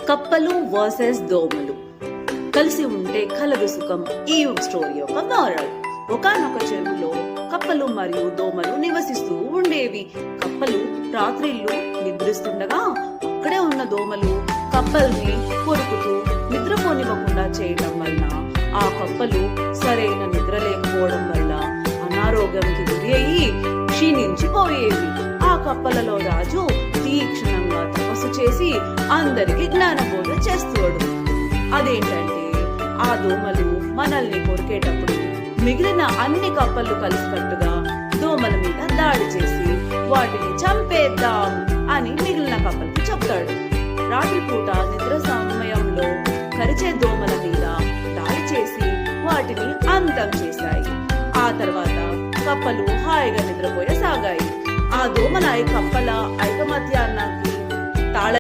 కప్పలు వర్సెస్ దోమలు. కలిసి ఉంటే కలదు సుఖం ఈ స్టోరీ యొక్క మోరల్. ఒకానొక చెరువులో కప్పలు మరియు దోమలు నివసిస్తూ ఉండేవి. కప్పలు రాత్రిళ్ళు నిద్రిస్తుండగా అక్కడే ఉన్న దోమలు కప్పల్ని కొరుకుతూ నిద్రపోనివ్వకుండా చేయడం వలన ఆ కప్పలు సరైన నిద్ర లేకపోవడం వల్ల అనారోగ్యానికి గురి అయ్యి క్షీణించిపోయేవి. ఆ కప్పలలో రాజు తీక్షణంగా తపస్సు చేసి అందరికి జ్ఞానబోధ చేస్తాడు. అదేంటంటే ఆ దోమలు మనల్ని కొరికేటప్పుడు మిగిలిన అన్ని కప్పలు కలిసికట్టుగా దోమల మీద దాడి చేసి వాటిని చంపేద్దాం అని మిగిలిన కప్పలకి చెప్తాడు. రాత్రిపూట నిద్ర సమయంలో కరిచే దోమల మీద దాడి చేసి వాటిని అంతం చేశాయి. ఆ తర్వాత కప్పలు హాయిగా నిద్రపోయసాగాయి. ఆ దోమల కప్పల ఐకమత్యానికి తాళ